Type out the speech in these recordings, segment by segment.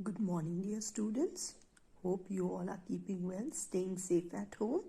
Good morning, dear students. Hope you all are keeping well, staying safe at home.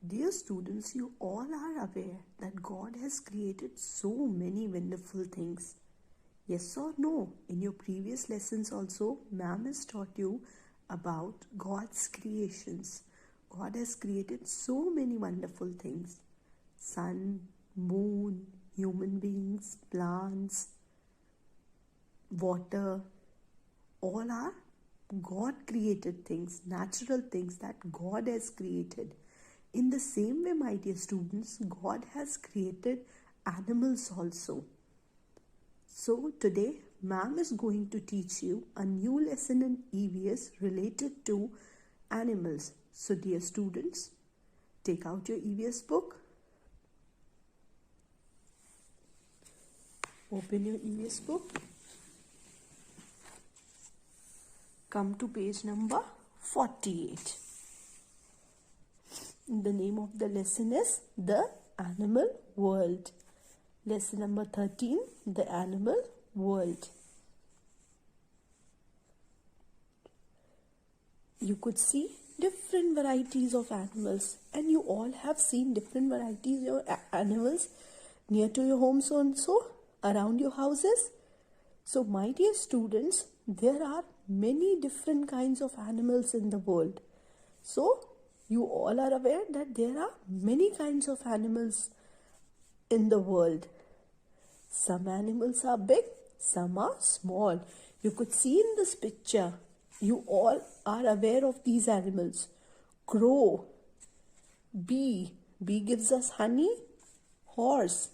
Dear students, you all are aware that God has created so many wonderful things. Yes or no? In your previous lessons also, ma'am has taught you about God's creations. God has created so many wonderful things. Sun, moon, human beings, plants, water, all are God created things, natural things that God has created. In the same way, my dear students, God has created animals also. So today, ma'am is going to teach you a new lesson in E.V.S related to animals. So dear students, take out your E.V.S book. Open your E.V.S book. Come to page number 48. The name of the lesson is The Animal World. Lesson number 13, The Animal World. You could see different varieties of animals, and you all have seen different varieties of animals near to your homes also, around your houses. So my dear students, there are many different kinds of animals in the world. So you all are aware that there are many kinds of animals in the world. Some animals are big, some are small. You could see in this picture, you all are aware of these animals. Crow, bee gives us honey, horse.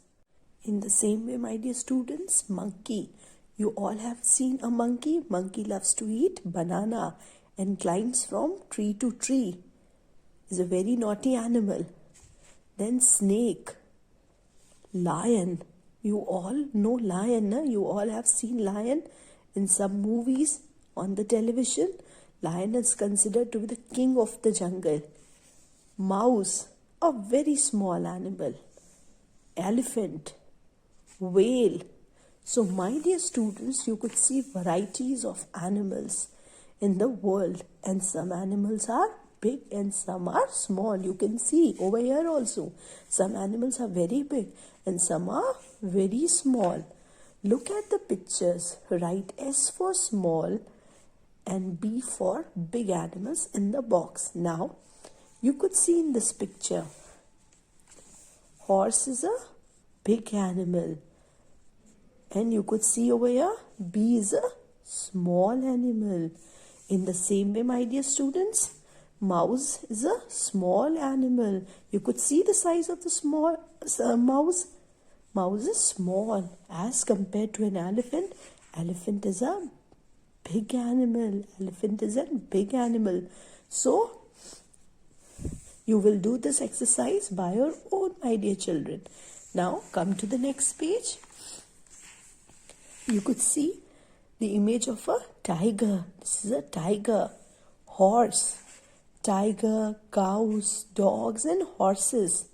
In the same way, my dear students, monkey. You all have seen a monkey. Monkey loves to eat banana and climbs from tree to tree. Is a very naughty animal. Then snake, lion. You all know lion, na? You all have seen lion in some movies on the television. Lion is considered to be the king of the jungle. Mouse, a very small animal. Elephant, whale. So my dear students, you could see varieties of animals in the world, and some animals are big and some are small. You can see over here also, some animals are very big and some are very small. Look at the pictures. Write S for small and B for big animals in the box. Now, you could see in this picture, horse is a big animal. And you could see over here, bee is a small animal. In the same way, my dear students, mouse is a small animal. You could see the size of the small mouse. Mouse is small as compared to an elephant. Elephant is a big animal. Elephant is a big animal. So, you will do this exercise by your own, my dear children. Now, come to the next page. You could see the image of a tiger. This is a tiger. Horse, tiger, cows, dogs and horses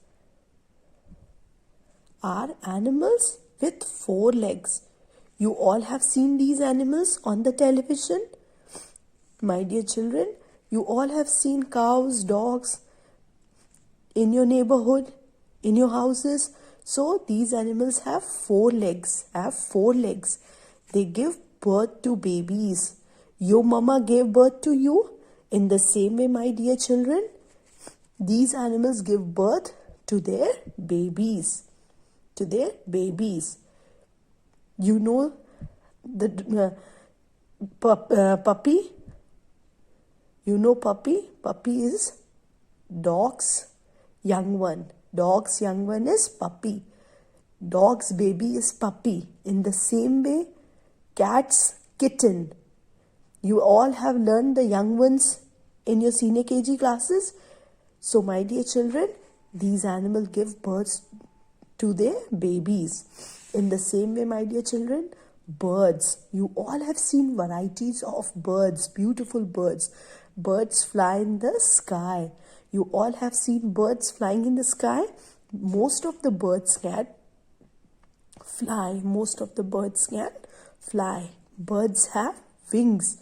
are animals with 4 legs. You all have seen these animals on the television. My dear children, you all have seen cows, dogs in your neighborhood, in your houses. So these animals have 4 legs, They give birth to babies. Your mama gave birth to you. In the same way, my dear children, these animals give birth to their babies. You know the puppy? You know puppy? Puppy is dog's young one. Dog's young one is puppy. Dog's baby is puppy. In the same way, cat's kitten. You all have learned the young ones in your senior KG classes. So my dear children, these animals give birth to their babies. In the same way, my dear children, birds. You all have seen varieties of birds, beautiful birds. Birds fly in the sky. You all have seen birds flying in the sky. Most of the birds can fly. Birds have wings.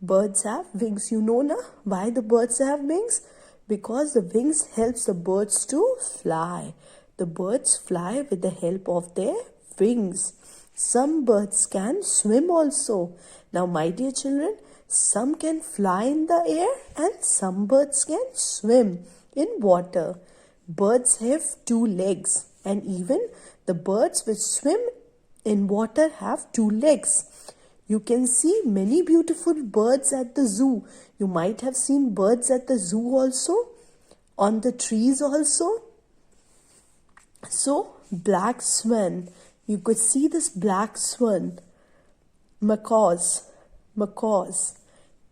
Birds have wings. You know na why the birds have wings? Because the wings helps the birds to fly. The birds fly with the help of their wings. Some birds can swim also. Now, my dear children, some can fly in the air and some birds can swim in water. Birds have two legs, and even the birds which swim in water have two legs. You can see many beautiful birds at the zoo. You might have seen birds at the zoo also, on the trees also. So, black swan. You could see this black swan. Macaws,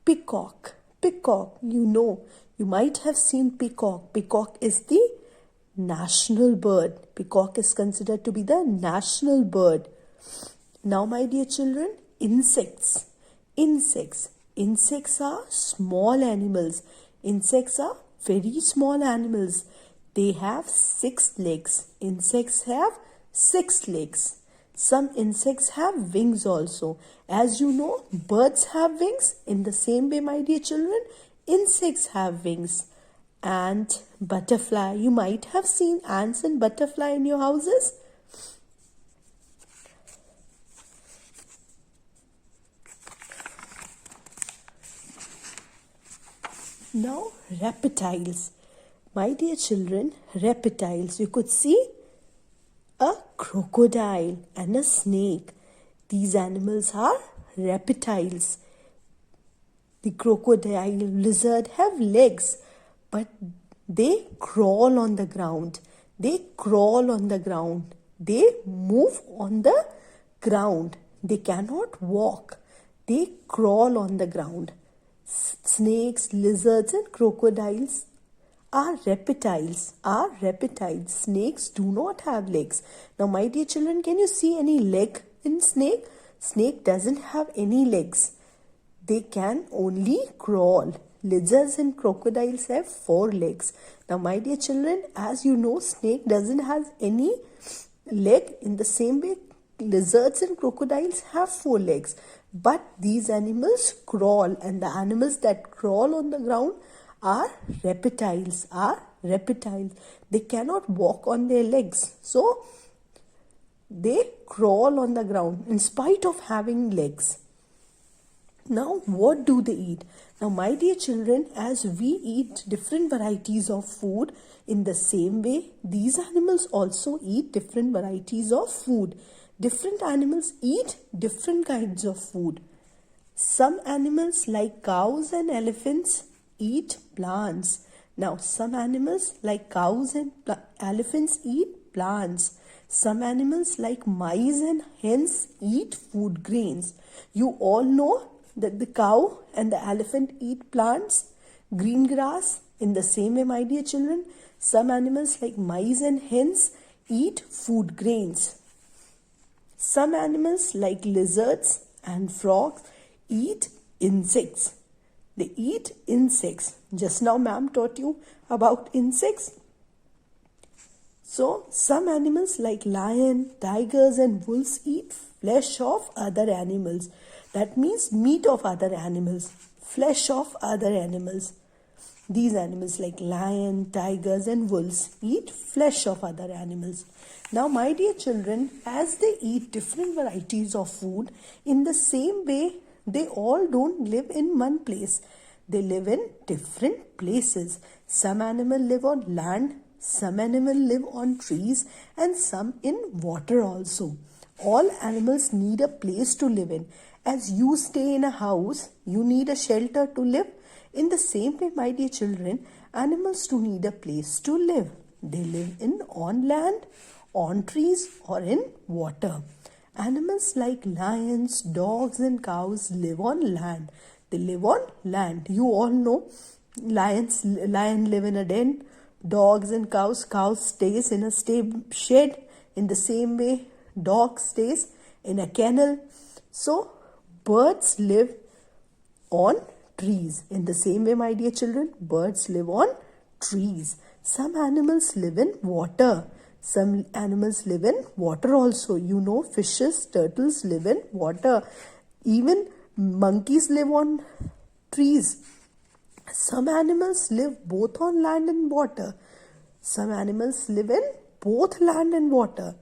peacock, you might have seen peacock. Peacock is the national bird. Peacock is considered to be the national bird. Now, my dear children, insects. Insects are small animals. Insects are very small animals. They have 6 legs. Insects have 6 legs. Some insects have wings also. As you know, birds have wings. In the same way, my dear children, insects have wings. Ant, butterfly. You might have seen ants and butterfly in your houses. Now, reptiles. My dear children, reptiles. You could see a crocodile and a snake. These animals are reptiles. The crocodile, lizard have legs, but they crawl on the ground. They move on the ground. They cannot walk. They crawl on the ground. Snakes, lizards and crocodiles are reptiles. Snakes do not have legs. Now, my dear children, can you see any leg in snake? Snake doesn't have any legs. They can only crawl. Lizards and crocodiles have 4 legs. Now, my dear children, as you know, snake doesn't have any leg. In the same way, lizards and crocodiles have 4 legs. But these animals crawl, and the animals that crawl on the ground are reptiles. They cannot walk on their legs. So, they crawl on the ground in spite of having legs. Now, what do they eat? Now, my dear children, as we eat different varieties of food, in the same way, these animals also eat different varieties of food. Different animals eat different kinds of food. Some animals like cows and elephants eat plants. Now, some animals like cows and elephants eat plants. Some animals like mice and hens eat food grains. You all know that the cow and the elephant eat plants, green grass. In the same way, my dear children, some animals like mice and hens eat food grains. Some animals like lizards and frogs eat insects. They eat insects. Just now ma'am taught you about insects. So some animals like lion, tigers and wolves eat flesh of other animals. That means meat of other animals, flesh of other animals. These animals like lion, tigers and wolves eat flesh of other animals. Now, my dear children, as they eat different varieties of food, in the same way, they all don't live in one place. They live in different places. Some animals live on land, some animals live on trees, and some in water also. All animals need a place to live in. As you stay in a house, you need a shelter to live. In the same way, my dear children, animals do need a place to live. They live on land, on trees or in water. Animals like lions, dogs and cows live on land. They live on land. You all know lion live in a den. Dogs and cows stays in a shed. In the same way, dog stays in a kennel. So, birds live on trees. In the same way, my dear children, birds live on trees. Some animals live in water. Some animals live in water also. You know, fishes, turtles live in water. Even monkeys live on trees. Some animals live both on land and water. Some animals live in both land and water.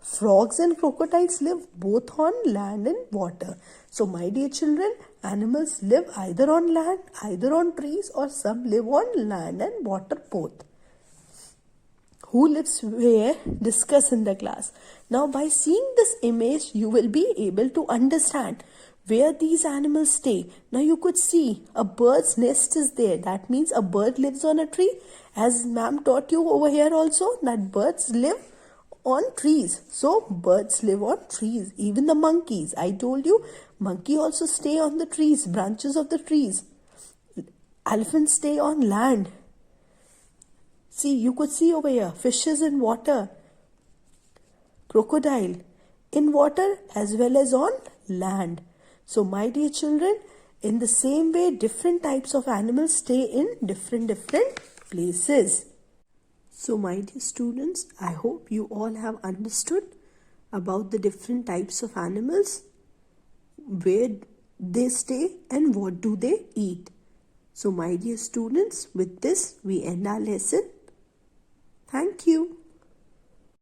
Frogs and crocodiles live both on land and water. So, my dear children, animals live either on land, either on trees, or some live on land and water both. Who lives where? Discuss in the class. Now, by seeing this image, you will be able to understand where these animals stay. Now, you could see a bird's nest is there. That means a bird lives on a tree. As ma'am taught you over here also, that birds live on trees. So, birds live on trees. Even the monkeys. I told you, monkey also stay on the trees, branches of the trees. Elephants stay on land. See, you could see over here, fishes in water, crocodile in water as well as on land. So, my dear children, in the same way, different types of animals stay in different places. So, my dear students, I hope you all have understood about the different types of animals, where they stay and what do they eat. So, my dear students, with this, we end our lesson. Thank you.